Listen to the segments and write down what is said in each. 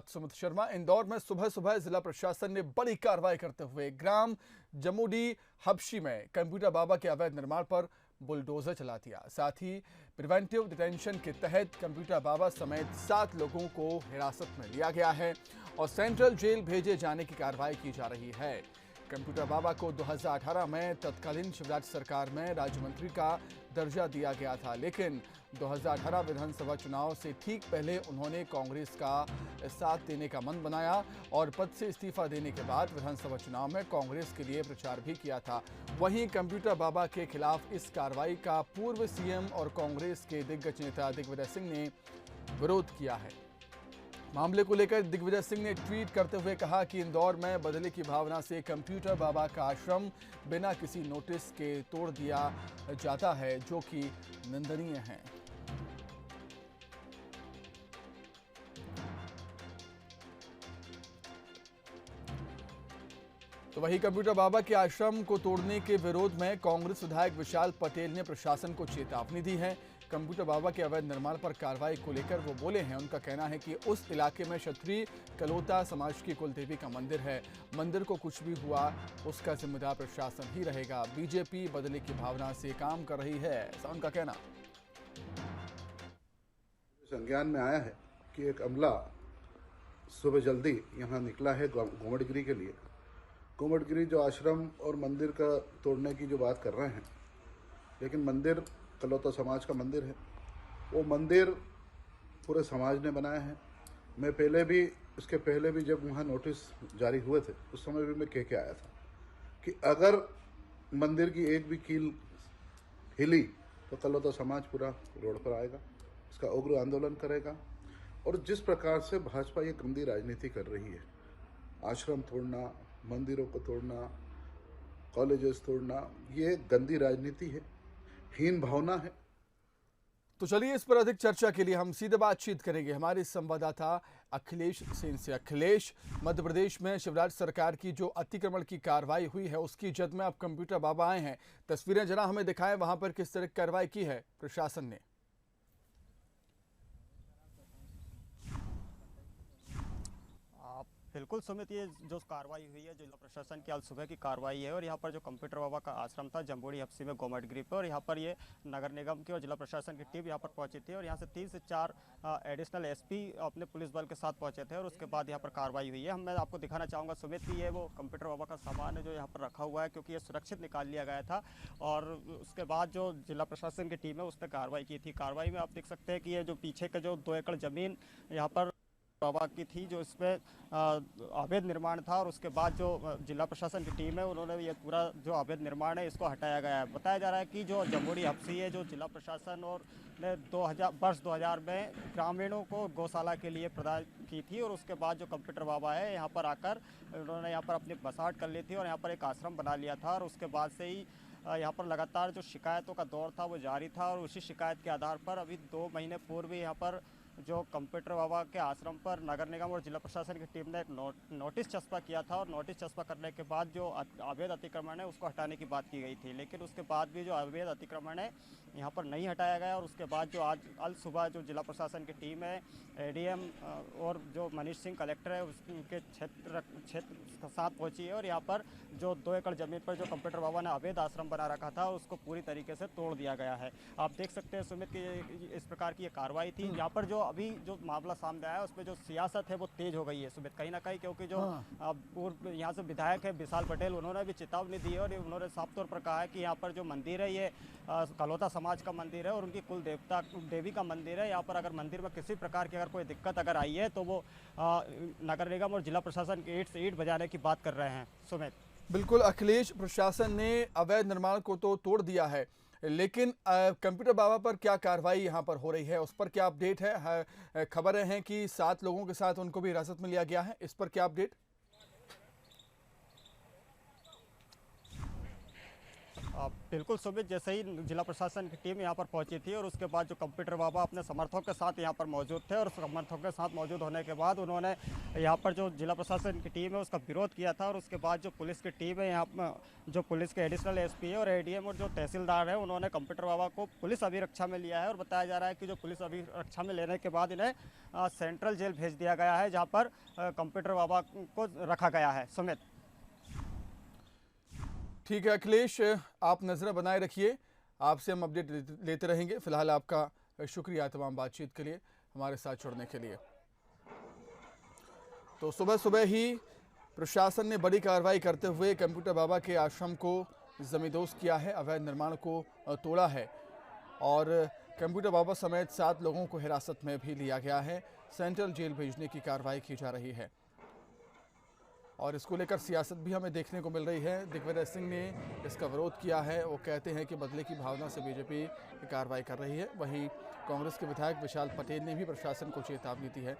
सुमित शर्मा। इंदौर में सुबह सुबह जिला प्रशासन ने बड़ी कार्रवाई करते हुए ग्राम जमुडी हबशी में कंप्यूटर बाबा के अवैध निर्माण पर बुलडोजर चला दिया। साथ ही प्रिवेंटिव डिटेंशन के तहत कंप्यूटर बाबा समेत 7 लोगों को हिरासत में लिया गया है और सेंट्रल जेल भेजे जाने की कार्रवाई की जा रही है। कंप्यूटर बाबा को 2018 में तत्कालीन शिवराज सरकार में राज्य मंत्री का दर्जा दिया गया था, लेकिन 2018 विधानसभा चुनाव से ठीक पहले उन्होंने कांग्रेस का साथ देने का मन बनाया और पद से इस्तीफा देने के बाद विधानसभा चुनाव में कांग्रेस के लिए प्रचार भी किया था। वहीं कंप्यूटर बाबा के खिलाफ इस कार्रवाई का पूर्व सीएम और कांग्रेस के दिग्गज नेता दिग्विजय सिंह ने विरोध किया है। मामले को लेकर दिग्विजय सिंह ने ट्वीट करते हुए कहा कि इंदौर में बदले की भावना से कंप्यूटर बाबा का आश्रम बिना किसी नोटिस के तोड़ दिया जाता है, जो कि निंदनीय है। तो वहीं कंप्यूटर बाबा के आश्रम को तोड़ने के विरोध में कांग्रेस विधायक विशाल पटेल ने प्रशासन को चेतावनी दी है। कंप्यूटर बाबा के अवैध निर्माण पर कार्रवाई को लेकर वो बोले हैं। उनका कहना है कि उस इलाके में क्षत्रिय कलोता समाज की कुलदेवी का मंदिर है। मंदिर को कुछ भी हुआ उसका जिम्मेदार प्रशासन ही रहेगा। बीजेपी बदले की भावना से काम कर रही है, ऐसा उनका कहना। संज्ञान में आया है कि एक अमला सुबह जल्दी यहाँ निकला है गोमटगिरी के लिए। गोमटगिरी जो आश्रम और मंदिर का तोड़ने की जो बात कर रहे हैं, लेकिन मंदिर कलौता समाज का मंदिर है। वो मंदिर पूरे समाज ने बनाया है। मैं इसके पहले भी जब वहाँ नोटिस जारी हुए थे, उस समय भी मैं कह के आया था कि अगर मंदिर की एक भी कील हिली तो कलौता समाज पूरा रोड पर आएगा, इसका उग्र आंदोलन करेगा। और जिस प्रकार से भाजपा ये गंदी राजनीति कर रही है, आश्रम तोड़ना, मंदिरों को तोड़ना, कॉलेजेस तोड़ना, ये गंदी राजनीति है, हीन भावना है। तो चलिए इस पर अधिक चर्चा के लिए हम सीधे बातचीत करेंगे हमारे संवाददाता अखिलेश सेन से। अखिलेश, मध्य प्रदेश में शिवराज सरकार की जो अतिक्रमण की कार्रवाई हुई है उसकी जद में आप कंप्यूटर बाबा आए हैं, तस्वीरें जरा हमें दिखाएं, वहां पर किस तरह की कार्रवाई की है प्रशासन ने। बिल्कुल सुमित, ये जो कार्रवाई हुई है जिला प्रशासन की आज सुबह की कार्रवाई है और यहाँ पर जो कंप्यूटर बाबा का आश्रम था जम्बूड़ी हबसी में गोमटगिरी पे, और यहाँ पर ये नगर निगम की और जिला प्रशासन की टीम यहाँ पर पहुंची थी और यहाँ से 3 से 4 एडिशनल एसपी अपने पुलिस बल के साथ पहुंचे थे और उसके बाद यहाँ पर कार्रवाई हुई है। मैं आपको दिखाना चाहूँगा सुमित कि ये वो कंप्यूटर बाबा का सामान है जो यहाँ पर रखा हुआ है, क्योंकि ये सुरक्षित निकाल लिया गया था और उसके बाद जो जिला प्रशासन की टीम है उसने कार्रवाई की थी। कार्रवाई में आप देख सकते हैं कि ये जो पीछे का जो 2 एकड़ जमीन यहाँ पर बाबा की थी, जो इसमें अवैध निर्माण था, और उसके बाद जो जिला प्रशासन की टीम है उन्होंने ये पूरा जो अवैध निर्माण है इसको हटाया गया है। बताया जा रहा है कि जो जम्बूड़ी हबसी है जो जिला प्रशासन और ने 2000 में ग्रामीणों को गौशाला के लिए प्रदान की थी और उसके बाद जो कंप्यूटर बाबा है यहाँ पर आकर उन्होंने यहाँ पर अपनी बसाहट कर ली थी और यहाँ पर एक आश्रम बना लिया था और उसके बाद से ही यहाँ पर लगातार जो शिकायतों का दौर था वो जारी था और उसी शिकायत के आधार पर अभी 2 महीने पूर्व यहाँ पर जो कंप्यूटर बाबा के आश्रम पर नगर निगम और जिला प्रशासन की टीम ने एक नोटिस चस्पा किया था और नोटिस चस्पा करने के बाद जो अवैध अतिक्रमण है उसको हटाने की बात की गई थी, लेकिन उसके बाद भी जो अवैध अतिक्रमण है यहाँ पर नहीं हटाया गया। और उसके बाद जो आज सुबह जो जिला प्रशासन की टीम है, एडीएम और जो मनीष सिंह कलेक्टर है उसके क्षेत्र के साथ पहुँची है और यहाँ पर जो 2 एकड़ जमीन पर जो कंप्यूटर बाबा ने अवैध आश्रम बना रखा था उसको पूरी तरीके से तोड़ दिया गया है। आप देख सकते हैं सुमित की इस प्रकार की ये कार्रवाई थी। यहाँ पर जो अभी जो मामला सामने आया उसमें जो सियासत है वो तेज हो गई है सुमित, कहीं ना कहीं, क्योंकि जो पूर्व यहाँ से विधायक है विशाल पटेल, उन्होंने भी चेतावनी दी है और उन्होंने साफ तौर पर कहा है कि यहाँ पर जो मंदिर है ये कलौता समाज का मंदिर है और उनकी कुल देवी का मंदिर है। यहाँ पर अगर मंदिर में किसी प्रकार की अगर कोई दिक्कत अगर आई है तो वो नगर निगम और जिला प्रशासन की ईंट से ईंट बजाने की बात कर रहे हैं सुमित। बिल्कुल अखिलेश, प्रशासन ने अवैध निर्माण को तो तोड़ दिया है, लेकिन कंप्यूटर बाबा पर क्या कार्रवाई यहां पर हो रही है उस पर क्या अपडेट है? खबरें हैं कि 7 लोगों के साथ उनको भी हिरासत में लिया गया है, इस पर क्या अपडेट? बिल्कुल सुमित, जैसे ही जिला प्रशासन की टीम यहाँ पर पहुंची थी और उसके बाद जो कंप्यूटर बाबा अपने समर्थकों के साथ यहाँ पर मौजूद थे और समर्थकों के साथ मौजूद होने के बाद उन्होंने यहाँ पर जो जिला प्रशासन की टीम है उसका विरोध किया था और उसके बाद जो पुलिस की टीम है यहाँ पर जो पुलिस के एडिशनल एसपी है और एडीएम और जो तहसीलदार है उन्होंने कंप्यूटर बाबा को पुलिस अभिरक्षा में लिया है और बताया जा रहा है कि जो पुलिस अभिरक्षा में लेने के बाद इन्हें सेंट्रल जेल भेज दिया गया है जहाँ पर कंप्यूटर बाबा को रखा गया है। सुमित, ठीक है अखिलेश, आप नजर बनाए रखिए, आपसे हम अपडेट लेते रहेंगे। फिलहाल आपका शुक्रिया तमाम बातचीत के लिए, हमारे साथ जुड़ने के लिए। तो सुबह सुबह ही प्रशासन ने बड़ी कार्रवाई करते हुए कंप्यूटर बाबा के आश्रम को जमींदोज किया है, अवैध निर्माण को तोड़ा है और कंप्यूटर बाबा समेत 7 लोगों को हिरासत में भी लिया गया है। सेंट्रल जेल भेजने की कार्रवाई की जा रही है और इसको लेकर सियासत भी हमें देखने को मिल रही है। दिग्विजय सिंह ने इसका विरोध किया है, वो कहते हैं कि बदले की भावना से बीजेपी कार्रवाई कर रही है। वहीं कांग्रेस के विधायक विशाल पटेल ने भी प्रशासन को चेतावनी दी है।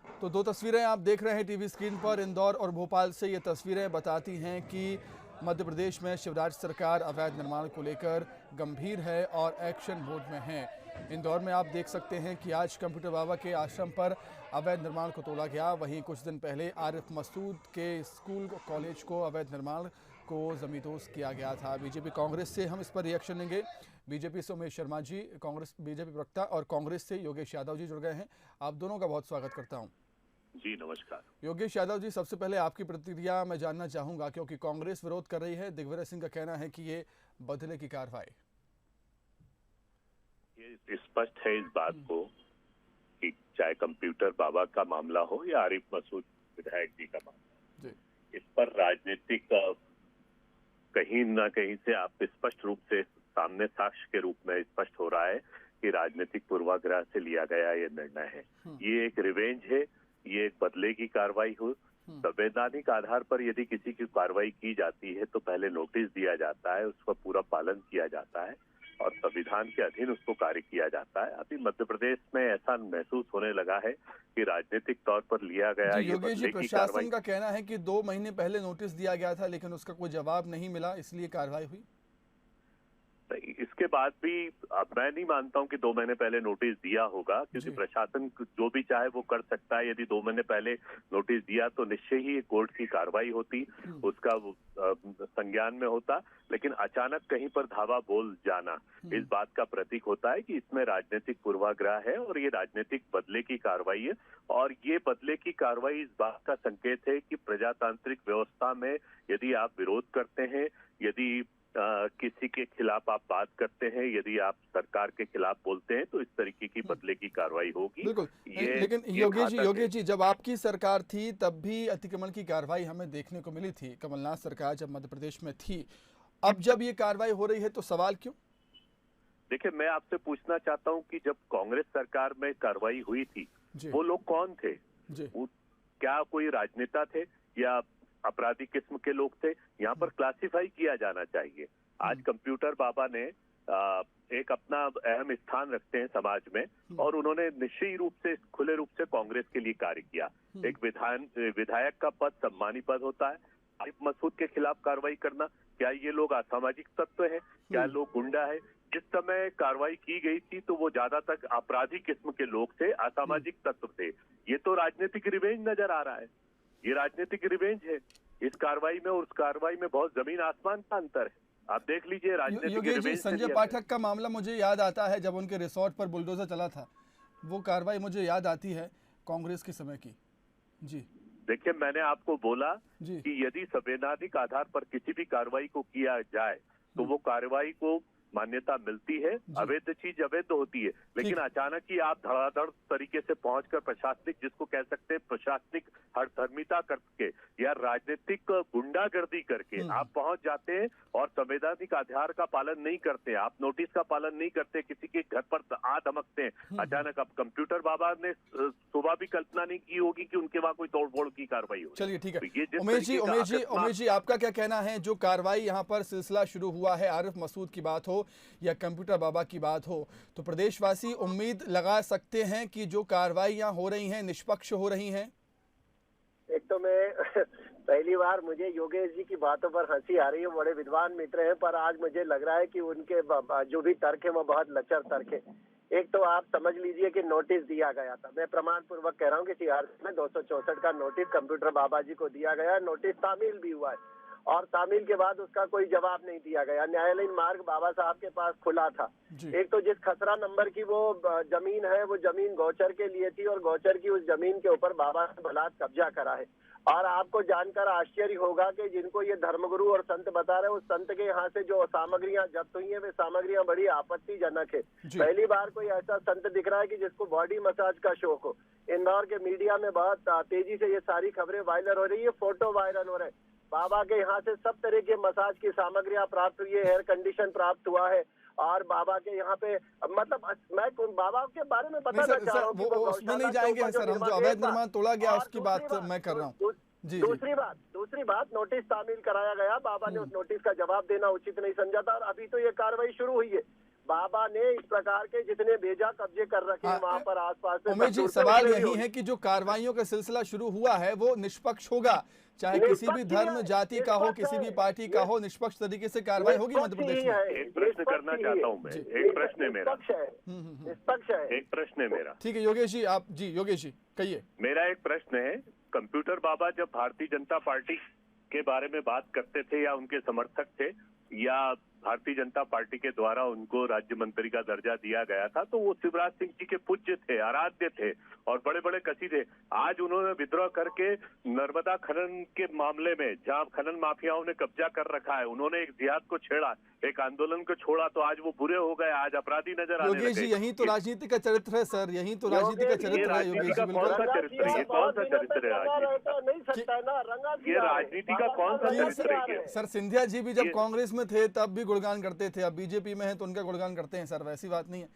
तो 2 तस्वीरें आप देख रहे हैं टीवी स्क्रीन पर, इंदौर और भोपाल से। ये तस्वीरें बताती हैं कि मध्य प्रदेश में शिवराज सरकार अवैध निर्माण को लेकर गंभीर है और एक्शन मोड में है। इंदौर में आप देख सकते हैं कि आज कंप्यूटर बाबा के आश्रम पर अवैध निर्माण को तोड़ा गया। वहीं कुछ दिन पहले आरिफ मसूद के स्कूल कॉलेज को अवैध निर्माण को जमींदोज किया गया था। बीजेपी कांग्रेस से हम इस पर रिएक्शन लेंगे। बीजेपी से उमेश शर्मा जी, कांग्रेस बीजेपी प्रवक्ता, और कांग्रेस से योगेश यादव जी जुड़ गए हैं। आप दोनों का बहुत स्वागत करता हूँ। जी नमस्कार। योगेश यादव जी, सबसे पहले आपकी प्रतिक्रिया मैं जानना चाहूंगा, क्योंकि कांग्रेस विरोध कर रही है, दिग्विजय सिंह का कहना है कि ये बदले की कार्रवाई। ये स्पष्ट है इस बात को कि चाहे कंप्यूटर बाबा का मामला हो या आरिफ मसूद विधायक जी का मामला, इस पर राजनीतिक कहीं ना कहीं से आप स्पष्ट रूप से सामने साक्ष्य के रूप में स्पष्ट हो रहा है कि राजनीतिक पूर्वाग्रह से लिया गया ये निर्णय है। ये एक रिवेंज है, ये एक बदले की कार्रवाई हो। संवैधानिक आधार पर यदि किसी की कार्रवाई की जाती है तो पहले नोटिस दिया जाता है, उसका पूरा पालन किया जाता है और संविधान के अधीन उसको कार्य किया जाता है। अभी मध्य प्रदेश में ऐसा महसूस होने लगा है कि राजनीतिक तौर पर लिया गया ये योगेश जी, प्रशासन का कहना है कि 2 महीने पहले नोटिस दिया गया था लेकिन उसका कोई जवाब नहीं मिला, इसलिए कार्रवाई हुई। इसके बाद भी अब मैं नहीं मानता हूं कि 2 महीने पहले नोटिस दिया होगा, क्योंकि प्रशासन जो भी चाहे वो कर सकता है। यदि 2 महीने पहले नोटिस दिया तो निश्चय ही कोर्ट की कार्रवाई होती, उसका संज्ञान में होता। लेकिन अचानक कहीं पर धावा बोल जाना इस बात का प्रतीक होता है कि इसमें राजनीतिक पूर्वाग्रह है और ये राजनीतिक बदले की कार्रवाई है। और ये बदले की कार्रवाई इस बात का संकेत है कि प्रजातांत्रिक व्यवस्था में यदि आप विरोध करते हैं, यदि किसी के खिलाफ आप बात करते हैं, यदि आप सरकार के खिलाफ बोलते हैं, तो इस तरीके की बदले की कार्रवाई होगी। बिल्कुल। लेकिन योगेश जी, जब आपकी सरकार थी तब भी अतिक्रमण की कार्रवाई हमें देखने को मिली थी, कमलनाथ सरकार जब मध्य प्रदेश में थी। अब जब ये कार्रवाई हो रही है तो सवाल क्यों? देखिए, मैं आपसे पूछना चाहता हूं कि जब कांग्रेस सरकार में कार्रवाई हुई थी वो लोग कौन थे? क्या कोई राजनेता थे या अपराधी किस्म के लोग थे? यहाँ पर क्लासिफाई किया जाना चाहिए। आज कंप्यूटर बाबा ने एक अपना अहम स्थान रखते हैं समाज में और उन्होंने निश्चित रूप से खुले रूप से कांग्रेस के लिए कार्य किया। एक विधायक का पद सम्मानी पद होता है। आरिफ मसूद के खिलाफ कार्रवाई करना, क्या ये लोग असामाजिक तत्व है? क्या लोग गुंडा है? जिस समय कार्रवाई की गई थी तो वो ज्यादातर अपराधी किस्म के लोग थे, असामाजिक तत्व थे। ये तो राजनीतिक रिवेंज नजर आ रहा है, ये राजनीतिक रिवेंज है। इस कार्रवाई में और उस कार्रवाई में बहुत जमीन आसमान का अंतर है। आप देख लीजिए राजनीतिक रिवेंज। संजय पाठक का मामला मुझे याद आता है, जब उनके रिसोर्ट पर बुलडोजर चला था, वो कार्रवाई मुझे याद आती है कांग्रेस के समय की। जी देखिए, मैंने आपको बोला कि यदि संवैधानिक आधार पर किसी भी कार्रवाई को किया जाए तो वो कार्रवाई को मान्यता मिलती है। अवैध चीज अवैध होती है, लेकिन अचानक ही आप धड़ाधड़ तरीके से पहुंचकर प्रशासनिक, जिसको कह सकते हैं प्रशासनिक हठधर्मिता करके या राजनीतिक गुंडागर्दी करके आप पहुंच जाते हैं और संवैधानिक आधार का पालन नहीं करते, आप नोटिस का पालन नहीं करते, किसी के घर पर आ धमकते हैं अचानक। अब कंप्यूटर बाबा ने सुबह भी कल्पना नहीं की होगी कि उनके वहां कोई तोड़फोड़ की कार्रवाई हो। चलिए ठीक है। उमेश जी, आपका क्या कहना है? जो कार्रवाई यहाँ पर सिलसिला शुरू हुआ है, आरिफ मसूद की बात हो या कंप्यूटर बाबा की बात हो, तो प्रदेशवासी उम्मीद लगा सकते हैं कि जो कार्रवाई यहाँ हो रही हैं निष्पक्ष हो रही हैं? एक तो मैं पहली बार मुझे योगेश जी की बातों पर हंसी आ रही है। बड़े विद्वान मित्र हैं, पर आज मुझे लग रहा है कि उनके जो भी तर्क है वो बहुत लचर तर्क है। एक तो आप समझ लीजिए कि नोटिस दिया गया था, मैं प्रमाण पूर्वक कह रहा हूँ कि सीआरपी में 264 का नोटिस कंप्यूटर बाबा जी को दिया गया, नोटिस तामील भी हुआ है और तामील के बाद उसका कोई जवाब नहीं दिया गया। न्यायालयीन मार्ग बाबा साहब के पास खुला था। एक तो जिस खसरा नंबर की वो जमीन है, वो जमीन गौचर के लिए थी और गौचर की उस जमीन के ऊपर बाबा ने बलात् कब्जा करा है। और आपको जानकर आश्चर्य होगा कि जिनको ये धर्मगुरु और संत बता रहे हैं, उस संत के यहाँ से जो सामग्रियां जब्त हुई हैं वे सामग्रियां बड़ी आपत्तिजनक है। पहली बार कोई ऐसा संत दिख रहा है कि जिसको बॉडी मसाज का शौक हो। इंदौर के मीडिया में बहुत तेजी से ये सारी खबरें वायरल हो रही है, फोटो वायरल हो रहे हैं। बाबा के यहाँ से सब तरह के मसाज की सामग्रियां प्राप्त हुई है, हेयर कंडीशन प्राप्त हुआ है और बाबा के यहाँ पे मतलब मैं बाबा के बारे में बताना चाह रहा हूँ। उसमें नहीं जाएंगे सर, हम जो अवैध निर्माण तोड़ा गया उसकी बात मैं कर रहा हूँ। दूसरी बात नोटिस तामील कराया गया, बाबा ने उस नोटिस का जवाब देना उचित नहीं समझा था और अभी तो ये कार्रवाई शुरू हुई है। बाबा ने इस प्रकार के जितने बेजा कब्जे कर रखे हैं वहाँ पर आसपास में। उमेश जी, सवाल यही है कि जो कार्रवाइयों का सिलसिला शुरू हुआ है वो निष्पक्ष होगा, चाहे किसी भी धर्म जाति का हो, किसी भी पार्टी का हो, निष्पक्ष तरीके से कार्रवाई होगी मध्य प्रदेश में। एक प्रश्न करना चाहता हूँ मैं, एक प्रश्न है मेरा, निष्पक्ष है, एक प्रश्न है मेरा। ठीक है योगेश जी, आप जी योगेश जी कहिए। मेरा एक प्रश्न है, कंप्यूटर बाबा जब भारतीय जनता पार्टी के बारे में बात करते थे या उनके समर्थक थे या भारतीय जनता पार्टी के द्वारा उनको राज्य मंत्री का दर्जा दिया गया था, तो वो शिवराज सिंह जी के पूज्य थे, आराध्य थे और बड़े बड़े कसी थे। आज उन्होंने विद्रोह करके नर्मदा खनन के मामले में, जहां खनन माफियाओं ने कब्जा कर रखा है, उन्होंने एक जिहाद को छेड़ा, एक आंदोलन को छोड़ा, तो आज वो बुरे हो गए, आज अपराधी नजर आने लगे। योगेश जी, यही तो राजनीति का चरित्र है सर, यही तो राजनीति का चरित्र है योगेश जी। कौन सा चरित्र है? कौन सा चरित्र है? ये राजनीति का कौन सा चरित्र है? सर सिंधिया जी भी जब कांग्रेस में थे तब भी गुणगान करते थे, अब बीजेपी में है तो उनका गुणगान करते हैं सर, वैसी बात नहीं है।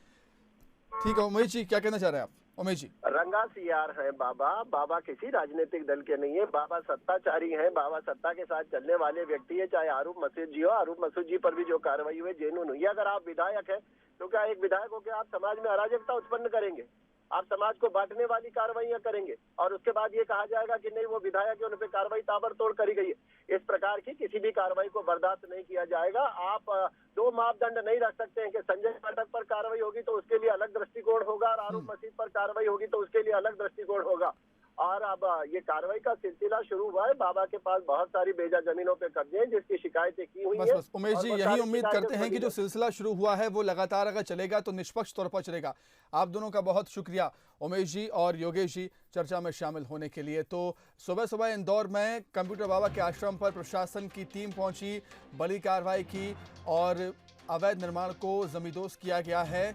ठीक है उमेश जी, क्या कहना चाह रहे हैं आप? उमेश जी, रंगा सीआर है बाबा। बाबा किसी राजनीतिक दल के नहीं है, बाबा सत्ताचारी हैं, बाबा सत्ता के साथ चलने वाले व्यक्ति है। चाहे आरूफ मसूद जी हो, आरूफ मसूद जी पर भी जो कार्रवाई हुई जेन्युइन हुई। अगर आप विधायक है तो क्या एक विधायक हो के आप समाज में अराजकता उत्पन्न करेंगे? आप समाज को बांटने वाली कार्रवाइयां करेंगे और उसके बाद ये कहा जाएगा कि नहीं वो विधायक है, उन पे कार्रवाई ताबड़तोड़ करी गई है। इस प्रकार की किसी भी कार्रवाई को बर्दाश्त नहीं किया जाएगा। आप दो मापदंड नहीं रख सकते हैं कि संजय पाठक पर कार्रवाई होगी तो उसके लिए अलग दृष्टिकोण होगा और आरूफ मसीद पर कार्रवाई होगी तो उसके लिए अलग दृष्टिकोण होगा। और अब ये कार्रवाई का सिलसिला शुरू हुआ है। बाबा के पास बहुत सारी बेजा जमीनों पे कब्जे हैं जिसकी शिकायतें की हुई हैं। बस उमेश जी, यही उम्मीद करते हैं कि जो सिलसिला शुरू हुआ है वो लगातार अगर चलेगा तो निष्पक्ष तौर पर चलेगा। आप दोनों का बहुत शुक्रिया उमेश जी और योगेश जी चर्चा में शामिल होने के लिए। तो सुबह सुबह इंदौर में कंप्यूटर बाबा के आश्रम पर प्रशासन की टीम पहुंची, बड़ी कार्रवाई की और अवैध निर्माण को जमींदोज किया गया है।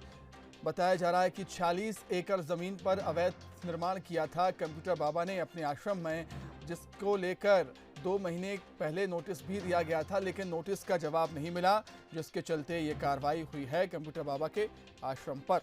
बताया जा रहा है कि 46 एकड़ ज़मीन पर अवैध निर्माण किया था कंप्यूटर बाबा ने अपने आश्रम में, जिसको लेकर 2 महीने पहले नोटिस भी दिया गया था, लेकिन नोटिस का जवाब नहीं मिला, जिसके चलते ये कार्रवाई हुई है कंप्यूटर बाबा के आश्रम पर।